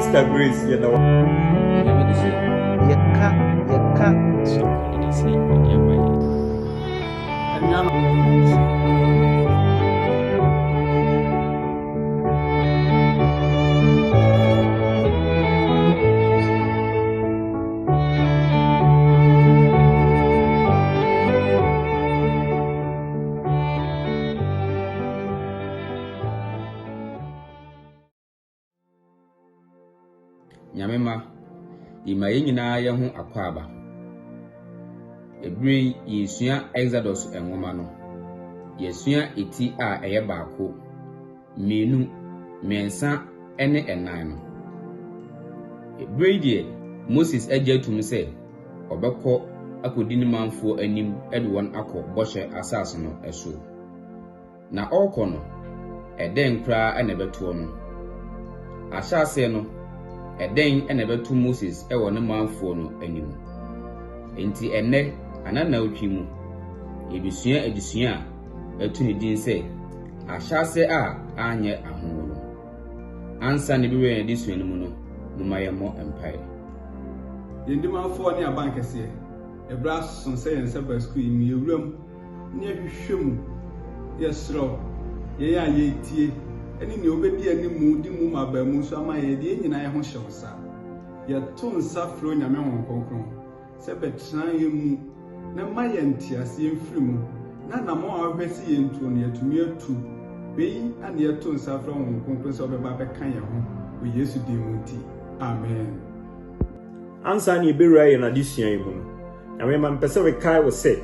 Sister Grace, you know. Nyamema ima yenyina ye ho akwaba ebri yesua Exodus enwoma no yesua eti a eye baako menu mensa ene enan no ebri die Moses ajatum se obekọ akodi ni manfo anim ede won akọ bọhye asase no eso na ọkọ no eden kra ene beto no asase no eden ene beto Moses ewo ne manfo no anim enti enne anana otwi mu ebisua edisua etu ne din se ahyase a anye ahoro ansa ne biwe edisua no mu no numayemo empire yendi manfo ne abankese ebra sonse yense basku imi ewuram ne ahwehwemu yesro ye ya yetie eni ne obedi animu di mu mabamu so ama ye de nyina ye ho hyewsa ye to nsa fro nyame ho konkron se betran ye mu na maye ntiase ye mfiri mu na mo ahwesi ye ntu ne atumi atu beyi ane ye to nsa fro ho konkron se obeba beka ye ho o Yesu di mu ti amen. Ansa ni ebewura ye na disuan yi mu no nyame ma mpese we kai wo se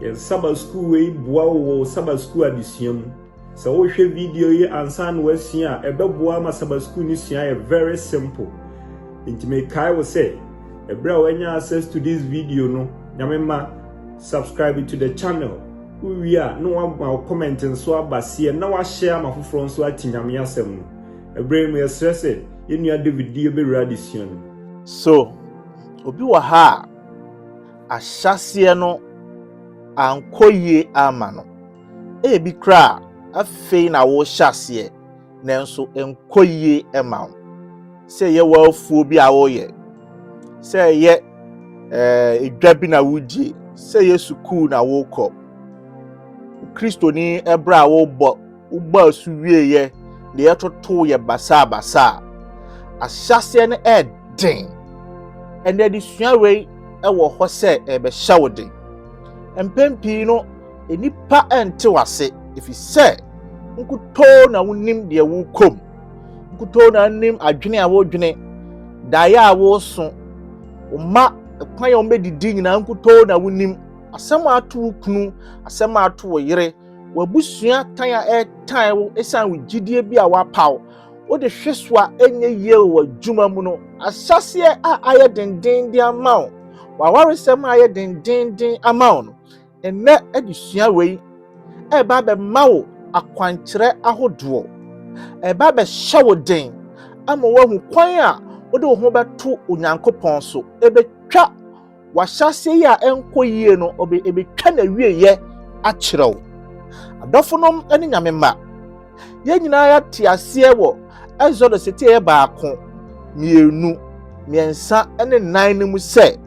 ye Sabbath school we bua wo Sabbath school adisuan mu se wo hwe video yi ansa no wasua ebeboa ma Sabbath school ni sua ye very simple nti me kai wo se ebra wanya access to this video no nyame ma subscribe to the channel we are no one comment nso abase na wa share ma foforo nso atinyame asem no ebra mu stress ye nua David die bewura adisuan no so obi wa ha ahyase no ankoye ama no ebi kra afei na wo hyase nanso enkoye ema se ye wafuo bi a wo ye se ye edwa bi na wudie se ye sukuu na wo kọ Kristo ni ebra wo bo asu wie ye de etoto ye basa ahyase no den ende disua wei ewo ho se ebe hyawode empempi no enipa ente wase ifi se nkuto na wonim de wo kom nkuto na nim adwene a wo dwene daya a wo so uma kwan ya ombedidi nyina nkuto na wonim asem atu kunu asem atu yire wabusua tan a tan wo esan wo gidie bi a wapaw wo de hweswa enye ye wo dwuma mu no asase a aye denden amount waware sem aye denden amount no enne adusua wei eba be mawo akwankyere ahodo eba be hyewo den ama wahu kwan a wo de wo ho beto onyankopɔn so ebetwa wahase ya enkoyie no ebetwa na wieye akyerew adofonom ene nyame ma ye nyina ya tiase wo Exodus tie baako mienu miensa ene nan ne mu se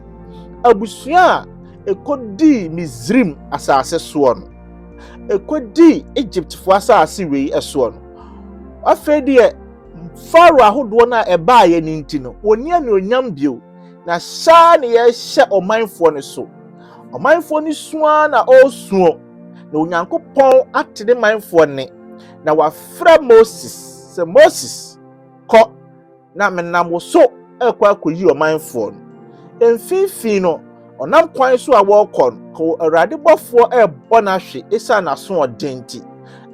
abusua ekodi Mizrim asase so no ekodi Egypt fo asase wei eso no afedi e Faro ahodo na eba ye ninti no oni ane onyam bio na sha ne ye hye omanfo ne so omanfo ni sua na osuo na onyankopɔn atede manfo ne na wafra Moses se Moses ko na menam wo so ekwa akoyi omanfo no emfifi no onam kwan so a wɔkɔ ko Awurade bɔfo ɛbɔ na hwe esa na so odenti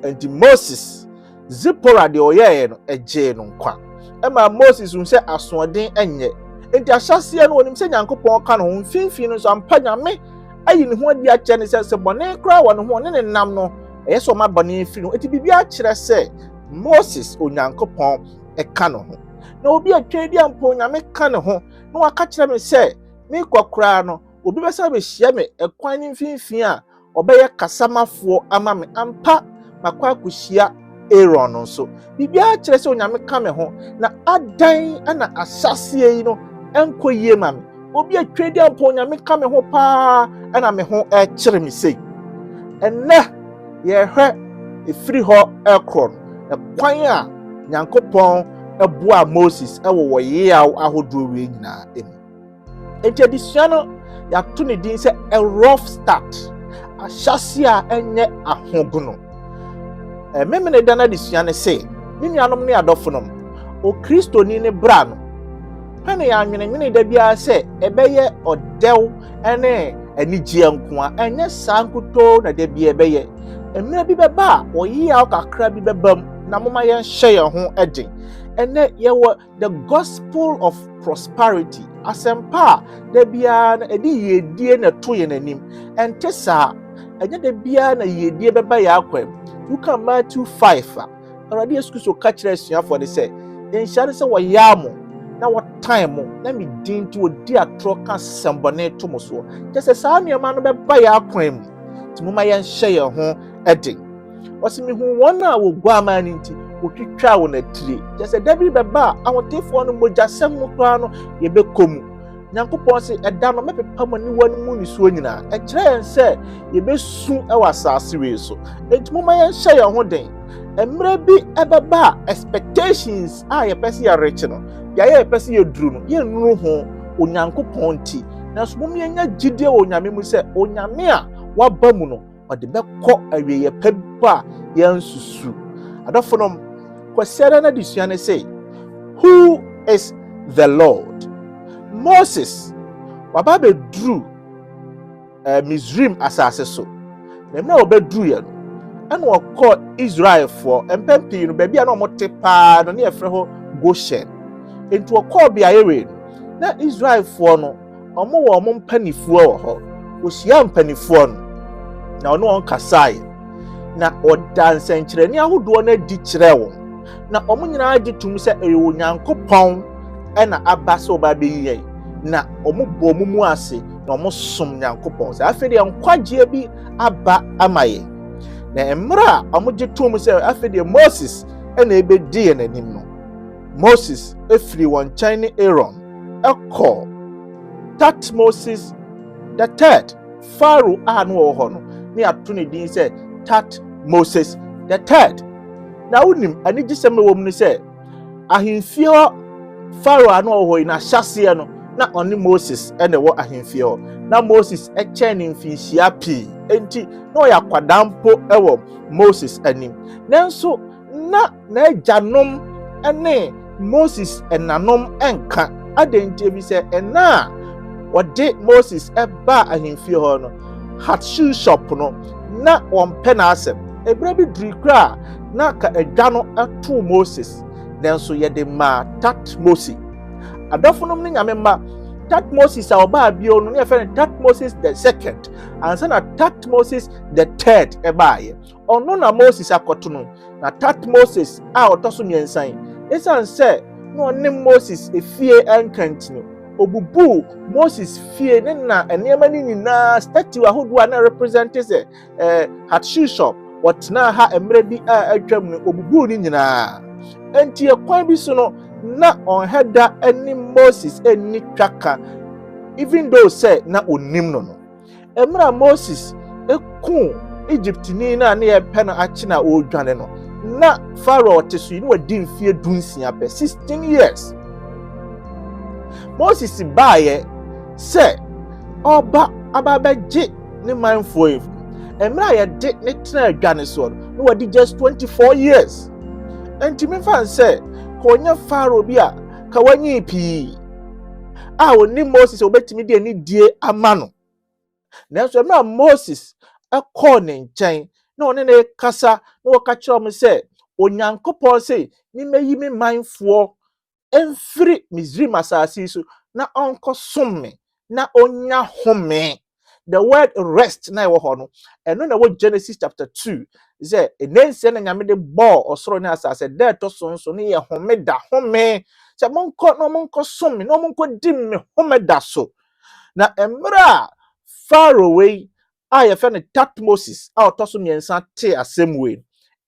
enti Moses Zipora de oyeye no eje no nkwa ema Moses unse asoden enye enti ahyase no onim se Nyankopɔn ka no mfimfi no so ampa nyame ayi ne ho adi a kyɛ ne se bɔne kra wɔ ne ho ne nam no ɛyɛ ma bɔne fi no enti bibia kyerɛ se Moses Onyankopɔn eka no ho na obi atwa di ampo nyame ka ne ho na waka kyerɛ me se me kwakra no obi besa be hyia me ekwan ne mfimfi a obɛyɛ kasamafo ama me ampa makwa akuhyia Aaron nso bibia kyerɛ sɛ onyame ka me ho na adan ana ahyɛseɛ yi no ɛnkɔ yie ma me obi atwa di ampo onyame ka me ho paa ɛna me ho ɛkyere me sei ɛnɛ yɛhwɛ efiri hɔ ɛkorɔ no kwan a nyankopɔn ɛboa Moses ɛwɔ wɔ yeaw ahodoɔ wei nyinaa emu enti adesua no yɛato ne din sɛ a rough start ahyɛseɛ a ɛnyɛ ahogono memene da na adesua ne sɛ me nuanom ne adɔfonom o kristoni ne bra no hane ya anwenenwene da biara sɛ ɛbɛyɛ ɔdɛw ɛne anigye nko a ɛnyɛ saa nkutoo na da biara ɛbɛyɛ mmerɛ bi bɛba a ɔyeaw kakra bi bɛbam na moma yɛnhyɛ yɛn ho ɛden ɛnɛ yɛwɔ the gospel of prosperity asɛmpa a da biara na ɛde yiedie na ɛto yɛn anim ɛnte saa ɛnyɛ da biara na yiedie bɛba yɛ akwam Luka Matthew 5 a Awurade Yesu Kristo ka kyerɛ asuafoɔ ne sɛ nhyia ne sɛ wɔyaa mo na wɔtan mo na me din nti wɔdi atorɔ ka sɛmbɔne to mo soɔ kyɛ sɛ saa nneɛma no bɛba yɛ akwan mu nti moma yɛnhyɛ yɛn ho ɛden wɔsi mehu wɔn a wɔgu ama no nti wɔtwitwa wɔn atire kyɛ sɛ da bi bɛba a ahotefoɔ no mogyasɛm mu koraa no yɛbɛkɔ mu Nyankopɔn sɛ ɛda no mɛpepa mo ne wɔn mu nisuo nyinaa ɛkyerɛ yɛn sɛ yɛbɛsu ɛwɔ asase wei so enti moma yɛnhyɛ yɛn ho den mmerɛ bi ɛbɛba a expectations a yɛpɛ sɛ yɛrekye no yɛayɛ yɛpɛ sɛ yɛduru no yɛnnuru ho Onyankopɔn nti nanso moma yɛnya gyidie wɔ Onyame mu sɛ Onyame a waba mu no ɔde bɛkɔ awieyɛ pa bi a yɛnsusu adɔfonom kwasiara na adesua ne sɛ who is the Lord Moses waba beduru Misraim asase so na mmerɛ wɔbɛduru yɛ no ɛna wɔkɔ Israelfoɔ mpɛmpii no baabi a na wɔte paa no ne yɛfrɛ hɔ Goshen enti wɔkɔɔ beaeɛ wei no na Israelfoɔ no ɔmo wɔ ɔmo mpanifoɔ wɔ hɔ wɔhyia mpanifoɔ no na ɔno wɔn kasaeɛ na ɔda nsɛnkyerɛnne ahodoɔ no adi kyerɛ wɔn na ɔmo nyinaa gye tom sɛ ɛyɛ Onyankopɔn ɛna aba sɛ ɔba bɛyi yɛn na ɔmo bɔ ɔmo mu ase na ɔmo som Nyankopɔn sɛ afei deɛ nkwagyeɛ bi aba ama yɛn na mmerɛ a ɔmo gye tom sɛ afei deɛ Moses ɛna ɛbɛdi yɛn anim no Moses efiri wɔn nkyɛn ne Aaron ɛkɔ Moses the third Pharaoh a no wɔ hɔ no ne ato ne din sɛ Moses the third na wonim anigye sɛm wɔ mu ne sɛ ahemfie Pharaoh a no wɔ hɔ yi na hyɛseɛ no na ɔne Moses ɛna wɔ ahemfie hɔ na Moses ɛkyɛn ne mfinhyia pii enti na ɔyɛ akwadaa mpo ɛwɔ Moses anim nanso na n'agyanom ɛne Moses ɛnanom ɛnka adantie bi sɛ ɛna a wɔde Moses ɛba ahemfie hɔ no Hatshepsut no na wɔmpɛ n'asɛm ebere bi duri kra na ka agya no ɛto Moses nanso yɛde ma Moses adɔfonom ne nyame ma Moses a ɔbaa bio no ne yɛfrɛ no Moses the second ansa na Moses the third ɛbaayɛ ɔno na Moses akɔto no na Moses a ɔtɔ so mmiɛnsa ɛsiane sɛ na ɔne Moses efie ɛnkantino obubu Moses fie ne na nneɛma ne nyinaa statue ahodoɔ a na represent sɛ Hatshepsut wɔtena ha mmerɛ bi a atwam no obubu ne nyinaa enti ɛkwan bi so no na ɔnhɛda ani Moses ani twaka even though sɛ na onim no emra Moses eku Egyptini na ne yɛpɛ no akye na ɔredwane no na Pharaoh te so yi no wadi mfie 16 16 years Moses baayɛ sɛ ɔba ababɛgye ne manfoɔ yi emra yɛde ne tena adwane so no wadi just 24 years enti mefa nsɛ konya Pharaoh bi a ka wanyi pii a oni Moses obetimi de ani die ama no nanso emra Moses ɛkɔ ne nkyɛn na ɔne ne kasa na wɔka kyerɛ mo sɛ Onyankopɔn sɛ meyi me manfoɔ emfiri Misraim asase so na ɔnkɔ som me na onya home the word rest na ɛwɔ hɔ no ɛno na wɔ Genesis chapter 2 sɛ enense na nyame de bɔ ɔsoro ne asase da ɛtɔ so nso ne yɛ home da home sɛ monkɔ som me na monkɔ di me home da so na emra a Pharaoh wei a yɛfɛ no Moses a ɔtɔ so mmiɛnsa te asɛm wei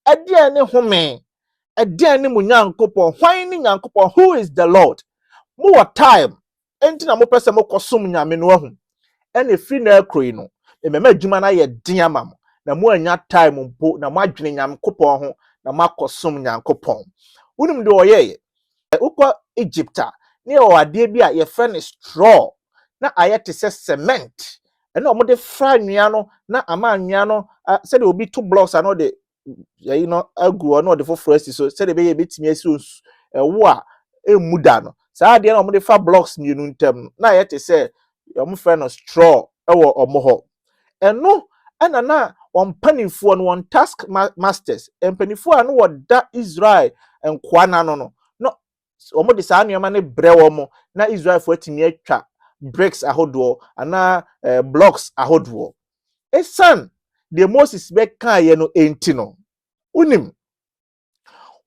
ɛdeɛn ne home ɛdeɛn ne mo nyankopɔn hwan ne nyankopɔn who is the Lord mo wɔ time enti na mo pɛ sɛ mo kɔsom nyame no ahu ɛna free na akroyi no mmɛma adwuma na yɛ den ama mo na mo anya time mpo na mo adwene nyankopɔn ho na mo akɔsom nyankopɔn wonim de ɔyɛ ukɔ Egypt ne o ade bi a ye friend straw na ayete se cement ena omo de fra nwia no na ama nwia no se de obi two blocks ano de you know agu no de foforo asi so se de be ye betimi asi wo a emuda no saa ade na omo de fa blocks mienu ntam na ayete se omo friend straw ewo omo ho eno ena na ompanifo no on task masters empanifo a no woda Israel enkoa na no omo de saa nneɛma ne brɛ wɔn na Israelfo atumi atwa bricks ahodoɔ ana blocks ahodoɔ esan de Moses bɛka yɛ no enti no unim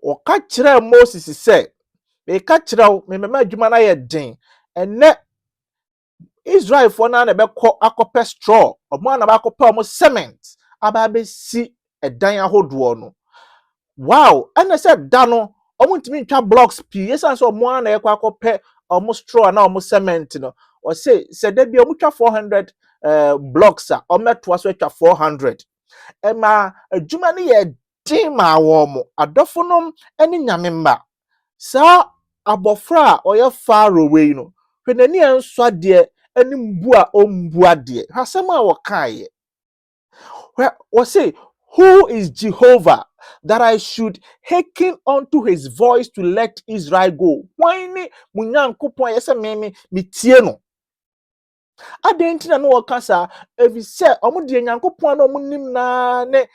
ɔka kyerɛ Moses sɛ meka kyerɛ wo mmɛma adwuma na yɛ den ɛnɛ Israelfo na bɛkɔ akɔpɛ straw ɔmo na bɛkɔpɛ ɔmo cement aba bɛsi ɛdan ahodoɔ no wow ɛna sɛ da no omo ntimi ntwa blocks pi yesan so omo na ekwa akopɛ omo straw na omo cement no o say da bia omo twa 400 blocks a omo to so twa 400 ema adwuma ne ye din ma wo mo adofonom ene nyamemba sa abofra a oye far away no hwenani enso ade ene mbu a ombu ade hasem a wo kan we say who is Jehovah that I should hearken unto his voice to let Israel go? Why ni munyankopon yesa me tie no? Adentina no okasa evi se omo de nyankopon na omo nim na ne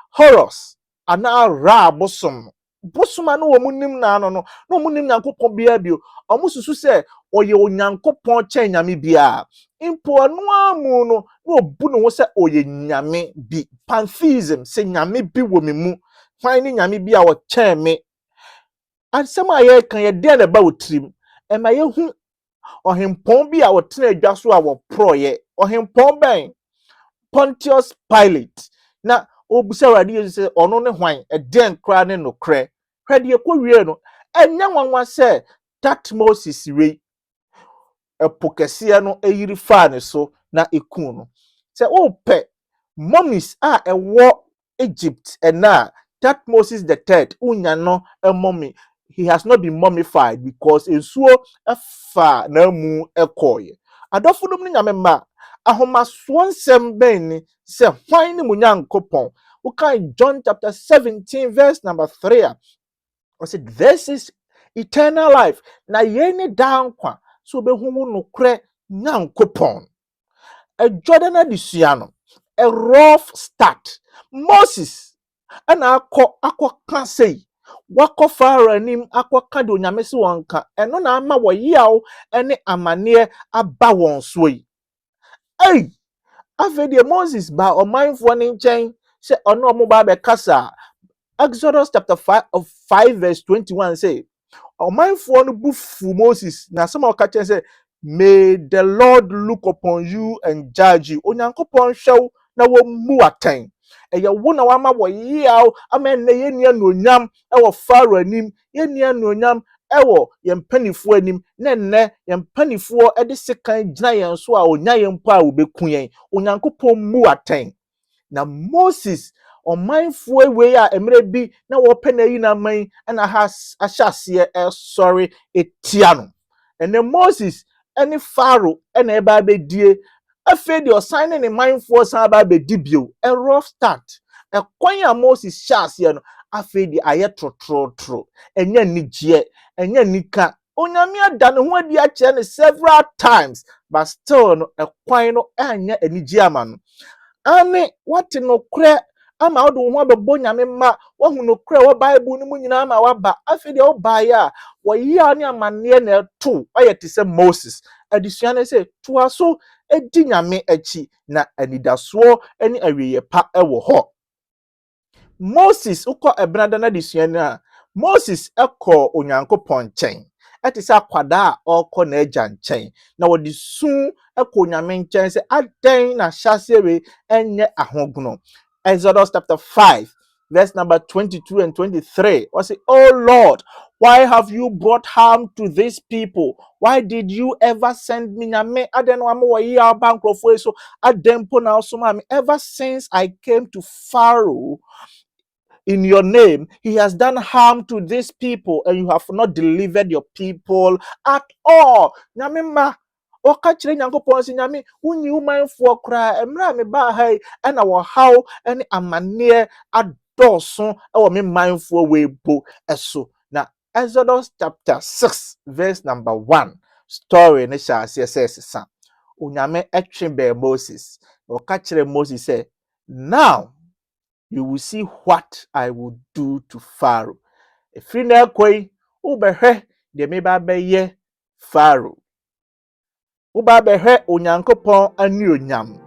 horrors ana ra bosom. Bosoma no omo nim na no omo nim nyankopon bia bio. Omo susu se oye onyankopon chen nyame bia. Impo anu amu no obu no ho se oye nyame bi. Pantheism se nyame bi wo me mu. Hwan ni nyame bi a wo chen me. Ansem aye kan ye de na ba wotrim. E ma ye hu ohempon bi a wo tena adwa so a wo proye. Ohempon ben Pontius Pilate. Na obusa wadi ye se ono ne hwan e den kra ne no kre. Hwede ko wie no enya nwanwa se that Moses we epokese no eyiri fa ne so na ekun no. Se ope mummies a ewo Egypt na that Moses the third unya no a mummy he has not been mummified because ensuo efa na mu ekoye adofudum ni nyamemma ahomaso nsem ben ni se hwan ni munyankopon ukan John chapter 17 verse number 3 I said this is eternal life na ye ni da nkwa so behu no kre nyankopon a Jordan adisuano a rough start Moses ana akọ kan sei wakọ fara nim akọ ka de onyame se wonka eno na ama wo yaw ene amane aba won so yi ei afede Moses ba omanfo ne nchen se ono mo ba be kasa Exodus chapter 5 verse 21 say omanfo no bufu Moses na some o ka chen say may the Lord look upon you and judge you onyankopon hwew na wo mu atan eye wo na wama wo yaw amen na ye nia no nyam e wo faro anim ye nia no nyam e wo ye mpanifo anim na nne ye mpanifo e de sekan gina yen so a onya ye mpo a obeku yen onyankopon mu atan na Moses omanfo ewe a emre bi na wo pe na yi na man na ha ahyase sorry etia no ene Moses ene Pharaoh ene eba abedie afi de osan ne manfo san aba abedi bio a rough start kwan a Moses hyase no afi de aye trotrotro enya nigye enya nika onyame ada ne ho adi a kye ne several times but still no kwan no anya anigye ama no ane wate no kre ama wo do ho abebo nyame ma wo hu no kre wo Bible ni mu nyina ama waba afi de wo bae a wo yi ani amane na to ayete se Moses adisuane se to aso edi nyame achi na anidaso ani awiye pa ewo ho Moses ukọ ebrada na adisuane a Moses ekọ onyankopon nchen eti se akwada a okọ na agya nchen na wo di sun ekọ nyame nchen se adan na hyasewe enye ahoguno Exodus chapter 5 verse number 22 and 23. Or say, oh Lord, why have you brought harm to these people? Why did you ever send me? So ever since I came to Pharaoh in your name, he has done harm to these people, and you have not delivered your people at all. Nyamima, oka chire nyankopon si nyame, wunyi umanfo kra, emra me ba hai, ena wo haw, ene amane adoso, ewo me manfo webo eso. Na Exodus chapter 6, verse number 1, story ne sha says sa. Unyame etwe be Moses. Oka chire Moses say, now you will see what I will do to Pharaoh. If you know koi, ubehe de me ba ye Pharaoh. Uba behe onyankopon ani onyam.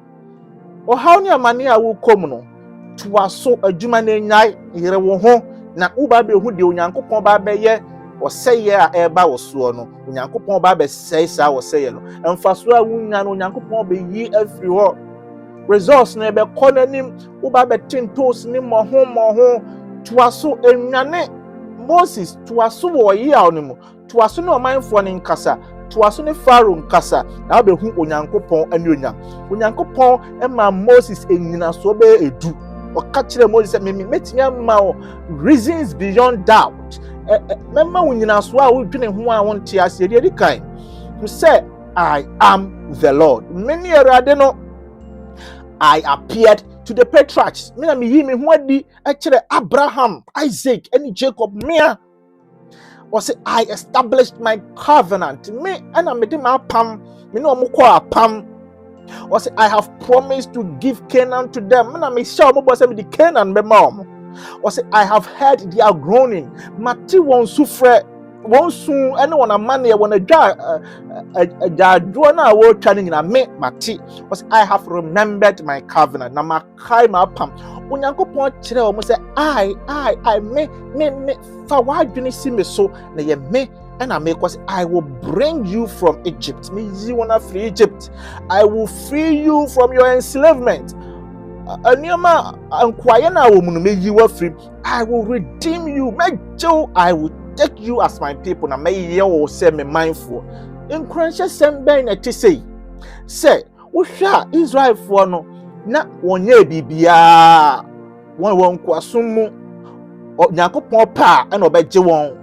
O how ni amane a wo kom no, tuaso adwuma na nyai yere wo ho na uba be hu de onyankopon ba ye oseye a eba wo so no. Onyankopon ba be sei sa oseye no. Emfaso a wunya no onyankopon be yi afiri ho. Results na be konanim uba be tintos ni moho tuaso enwane Moses tuaso wo yi a onimu tuaso na omanfo ne nkasa tuaso ne Pharaoh nkasa na be hu onyankopon ani onyam onyankopon ema Moses enyina so be edu oka kire Moses me metimi ama reasons beyond doubt mema unyina so a wodwene ho a wonte ase de kan to say I am the Lord many erade no I appeared to the patriarchs. Me na me yi me ho adi akire Abraham, Isaac, and Jacob. Me was I established my covenant. Me and I made my pam. Me no mo kwa pam. Was I have promised to give Canaan to them. Me na me show mo boss me the Canaan be mom. Was I have heard their groaning. Mati won sufre. Won soon anyone a man here when a jar na wo trying na me mati was I have remembered my covenant na makai ma pam onyankopon kire o mo say I me fa wadwene si me so na ye me and I make cause I will bring you from Egypt. Me you wanna free Egypt. I will free you from your enslavement. Anyama ankwaya na wo mu no me you free. I will redeem you. Mejo I will take you as my people. Na may ye o say me mindful. In Christ semben na ti say wo hwa Israel for no na wonye bibia won kwasom mu Nyankopon pa na obeje won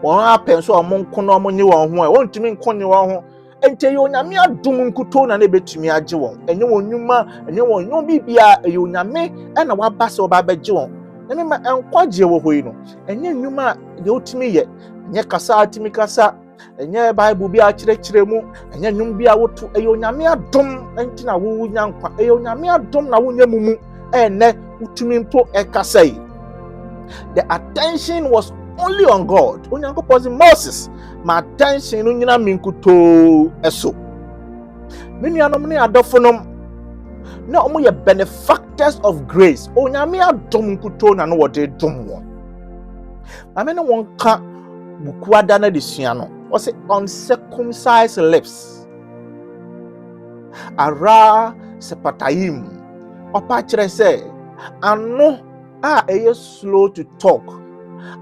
apen so omon kono omonye won ho won tumi nkonye won ho ente ye onyame adom nkuto na betumi age won enye won nyuma enye won nyo bibia ye onyame na waba se oba beje won na me enkwaje wo hoyi no enye nyuma de otumi ye enye kasa atimi kasa enye Bible bi a kire mu enye nyum bi a woto eye onyame adom enti na wo nyankwa eye onyame adom na wo nyamumu ene utumi mpo ekasai. The attention was only on God. Onyankopon Moses my attention no nyina minkuto eso menu anom ne adofonom na omo ye benefactors of grace onyame adom nkuto na no wode dom won ame no won ka buku ada na desua no o say uncircumcised lips ara sepatayim opa kire say ano a eye slow to talk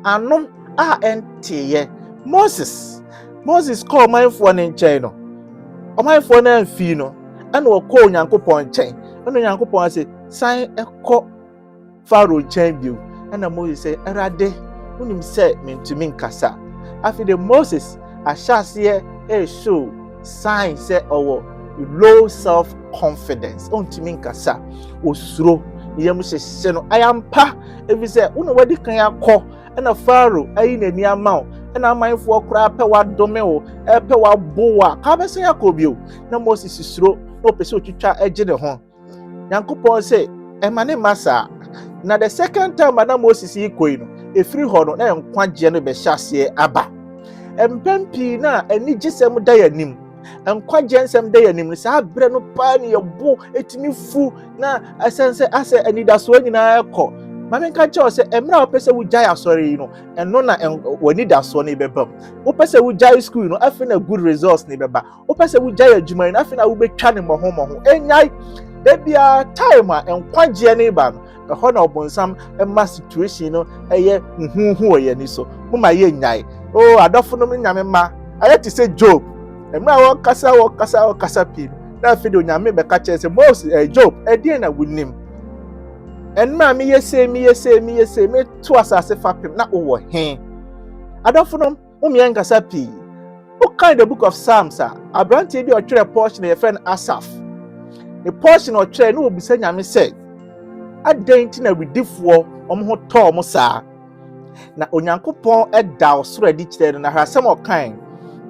ano a entiye Moses call my phone in China. O my phone and fino and will call Yankopon chain. And Yankopon say, sign a call Pharaoh chain view. And the Moses say, Erade, when him said me to mean Kasa. After the Moses, I shall see a show sign say our low self confidence. On to mean Kasa was slow. I am pa if you say, what can I call and a Pharaoh, I in a near mount. And I mind for crap, wa domeo, wa boa, Cabasa Yacobio. No Moses is slow, no pursuit to try edge the home. Yankopon say, Emane Massa. Now the second time, Madame Moses equal, a free horn and quite general chassis abba. And Pempi na and need just some day nim. And quite jensam day nim, sa breno pani your bow, it me fu na I sense as I need a swing in a call. Mama Kacho say, Emra person would jaya sorry, and nona and we need that son beba. O person would jaya school, I feel a good results neighbor. O person would jaya Juma, I feel I will be channing my home. And yai, there be a timer and quite neighbor. ɛhɔ na ɔbonsam ɛma situation no ɛyɛ nhuhu ɔyɛ ni so moma yɛ nyae oh adɔfo no nyame ma ayɛ te sɛ Job ɛmra wɔkasa pii na afei de onyame bɛka kyerɛ sɛ Moses Job ɛdeɛn na wonim ɛnma me yɛse me to asase fapem na wowɔ he adɔfo no momyɛ nkasa pii okay the book of Psalms abrante bi ɔtwerɛ portion yɛ friend Asaph the portion ɔtwerɛ no obisa nyame sɛ adɛn nti na widifoɔ ɔmo ho tɔɔ mo saa na onyankopɔn ɛda ɔsoro adi kyerɛ no na asɛm ɔkan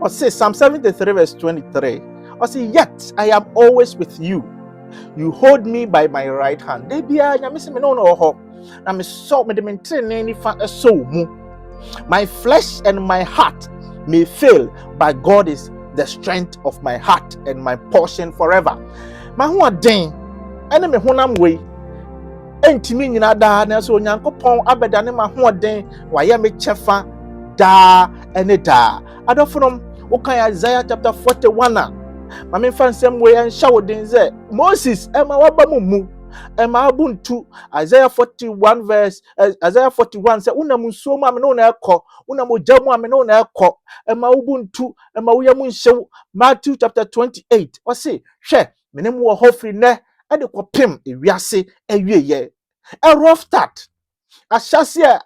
ɔse Psalm 73 verse 23 ɔse yet I am always with you hold me by my right hand de bia nyame sɛ me no wɔ hɔ na me so me de me ntrene nifa ɛsɔ mu my flesh and my heart may fail but God is the strength of my heart and my portion forever ma ho aden ɛne me honam wei entimi nyina daa na so onyankopɔn abɛdane ma ho aden wayɛ me kyɛfa daa ɛne daa adɔfonom wokan Isaiah chapter 41 ma me fa nsɛm wei ɛnhyɛ wo den sɛ Moses ɛma waba mu ɛma abuntu Isaiah 41 sɛ wonam nsuo mu ame no na ɛkɔ wonam ogya mu ame no na ɛkɔ ɛma wobuntu ɛma woyɛ mu nhyew Matthew chapter 28 ɔse hwɛ mene mu wɔ hɔ firi nɛ ɛde kɔpem ewiase awieyɛ a rough start ahyase a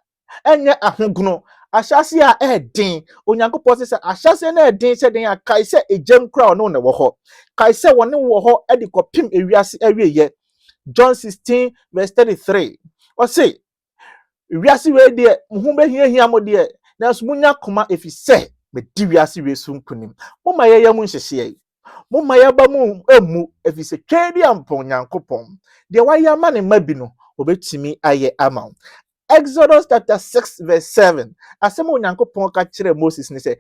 ɛnyɛ ahogono ahyase a ɛden onyankopɔn sɛ ahyase na ɛden sɛ den akae sɛ egyam kura ɔno na wɔ hɔ kae sɛ wɔne wɔ hɔ ɛde kɔpem ewiase awieyɛ John 16 verse 33 ɔse wiase wei deɛ ho behia mo deɛ nanso munya koma efi sɛ medi wiase wei so nkonim moma yɛyɛ mu nhyehyɛ moma yɛba mu emu efi sɛ twɛdi ampɔ nyankopɔn deɛ wayɛ ama ne ma bi no obetimi ayɛ ama Exodus chapter 6 verse 7 asɛm onyankopɔn ka kyerɛ Moses ne sɛ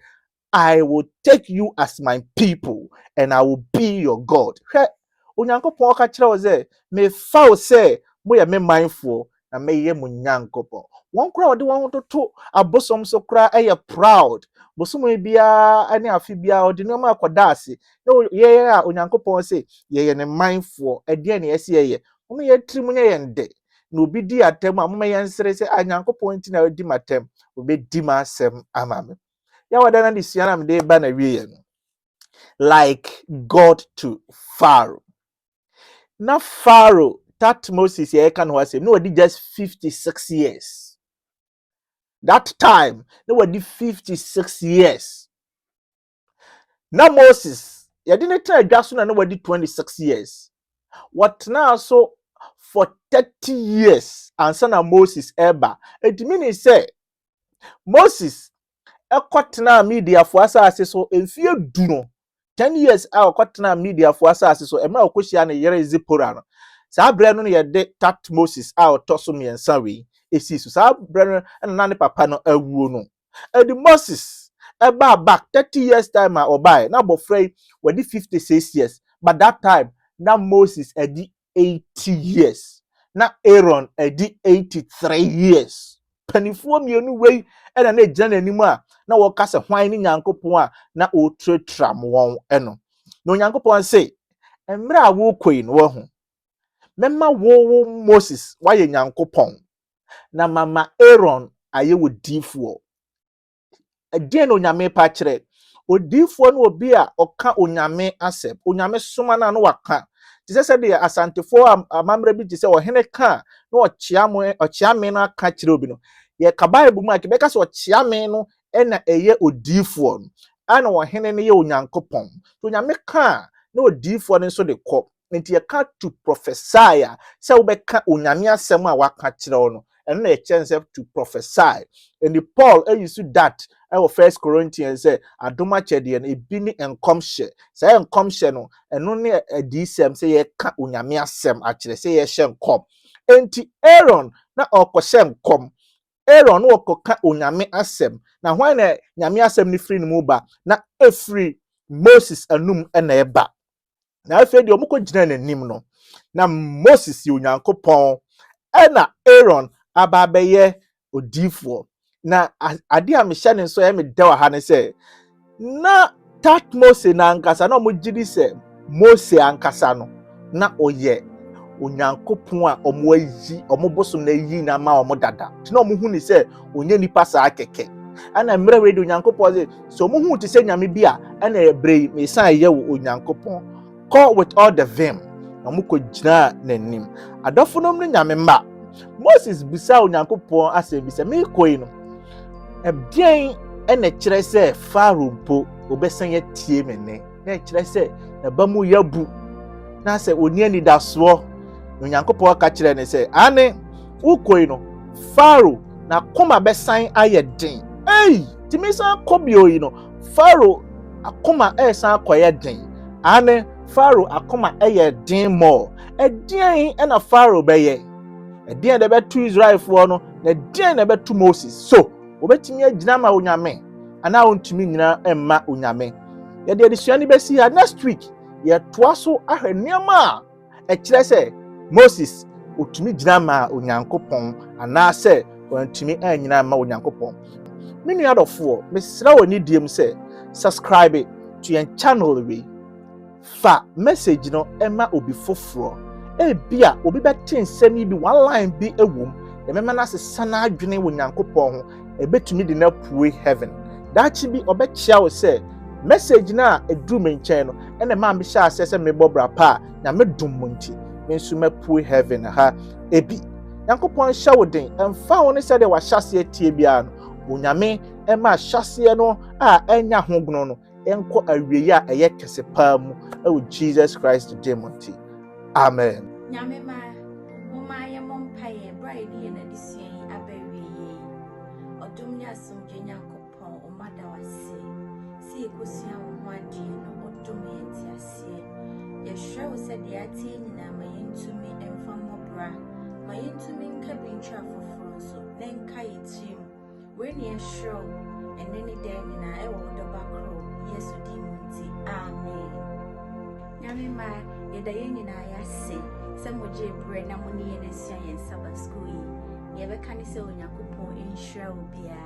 I will take you as my people and I will be your God hwɛ onyankopɔn ka kyerɛ wo sɛ me fa wo sɛ moyɛ me manfoɔ na meyɛ mo nyankopɔn wɔn kora wɔde wɔn toto abosom so kora ɛyɛ proud bosom bia ane afi bia ɔde nneɛma akɔda ase na yɛyɛ a onyankopɔn sɛ yɛyɛ ne manfoɔ ɛdeɛ ne yɛsɛ yɛyɛ mo yɛ tiri mo nyɛ yɛn de na obi di atem a mo yɛn sere sɛ anyankopɔn nti na odi matem obi di ma asɛm ama me ya wada na de sua na me de ba na wie no like God to Pharaoh. Now Pharaoh, that Moses here can was no did just 56 years. That time, no one did 56 years. Now Moses, you didn't try just no one did 26 years. What now so for 30 years and son of Moses ever. It means say Moses ekotena media for asase so enfie du no 10 years a okotena media for asase so emra okohia ne yere Zipora no saa bre no ye de tat Moses a otoso miensa we esi so saa bre no na ne papa no awuo no edi Moses eba back 30 years time a obai na bofrey we 56 years but that time na Moses edi 80 years na Aaron edi 83 years panifuo mienu wei ena na gyina n'anim a na wɔkasa hwan ne nyankopɔn a na otretram wɔn eno na nyankopɔn sɛ emre a wo koi no wo ho memma wo Moses wayɛ nyankopɔn na mama Aaron ayɛ wo difoɔ ɛdeɛ no nyame pa kyerɛ odifoɔ no obi a ɔka onyame asɛm onyame soma na no waka ti sɛ de asantefo amamra bi ti sɛ ɔhene ka na ɔkyea me no aka kyerɛ obi no ye ka Bible mu akebeka sɛ ɔkyea me no ɛna ɛyɛ odifoɔ no ana ɔhene no yɛ onyankopɔn to nyame ka na odifoɔ no nso de kɔ nti ye ka to prophesy a sɛ wobɛka onyame asɛm a waka kyerɛ wo no ɛno na ɛkyɛn to prophesy and Paul use that ɛwɔ 1 Corinthians say adoma kyɛdeɛ no ebi ne enkomhye sɛ enkomhye no ɛno ne adisɛm sɛ ye ka onyame asɛm akyerɛ sɛ ye hyɛ nkom enti Aaron na ɔkɔhyɛ nkom Aaron no ɔkɔka onyame asɛm na hwan na nyame asɛm ne free no mu ba na efree Moses anum ɛna ɛba na afei de ɔmokɔ gyina n'anim no na Moses yɛ onyankopɔn ɛna Aaron aba bɛyɛ odifoɔ na ade a mehyɛ ne nso yɛ me da ha ne sɛ na tat Mose na ankasa na ɔmo gidi sɛ Mose ankasa no na ɔyɛ onyankopon a omo ayi omo bosom na yi na ma omo dada tina omo hu ni se onye nipa saa keke ana mmerɛ we de onyankopon se so omo hu ti se nyame bi a ana ebrei me san ye wo onyankopon call with all the vim omo ko gyina n'anim adɔfo nom no nyame mma Moses bisa onyankopon asɛ bisa me koi no ebien ene kyerɛ sɛ Pharaoh mpo obesan ye tie me ne na kyerɛ sɛ eba mu yabu na sɛ oni ani da so onyankopon ka kyerɛ ne sɛ ane ukoi no Pharaoh na koma besan ayɛ den timi san kobio yi no Pharaoh akoma san akoyɛ den ane Pharaoh akoma ɛyɛ den more ɛdien ɛna Pharaoh bɛyɛ ɛdien de bɛtu Israel fo no na ɛdien na bɛtu Moses so obetimi agyina ma onyame ana ontumi nyina emma onyame ye de adesuani besi ya next week ye toa so ahwe nneema a kyerɛ sɛ Moses otumi gyina ma onyankopɔn ana sɛ ontumi anyina ma onyankopɔn me nua dɔfo mesra woni diem sɛ subscribe to your channel we fa message no emma obi foforo bia obi bɛte nsɛm yi bi one line bi ewom emema na sesa na adwene onyankopɔn ho ebetumi de na pue heaven dachi bi obɛkyia wo sɛ message na eduru me nkyɛn no ene ma me hyɛ asɛ sɛ me bɔbra pa na me dum mo nti me nso mapue heaven ha ebi nyankopɔn hyɛ wo den emfa wo ne sɛ de wa hyase tie bia no onyame ema hyase no a enya hogno no enko awieye a ɛyɛ kɛse pa mu ɛwɔ Jesus Christ demonti amen nyame ma moma ye mompaye bride ye na disien abawiye odom ne asomdwe nyankopɔn o mada wase si ekosia wo ho adie no odom ye ntiasie ye hwɛ wo sɛ de atie nyina ma yentumi emfa mmɔbra ma yentumi nka bintwa foforo so na nka yetim we ne hwɛ ene ne dan nyina ɛwɔ doba kro yesu di munti amen nyame ma ye da ye nyina yase sɛ mogye brɛ na mo ne ye na sia ye Sabbath school yi ye bɛka ne sɛ onyankopɔn enhyira wo bia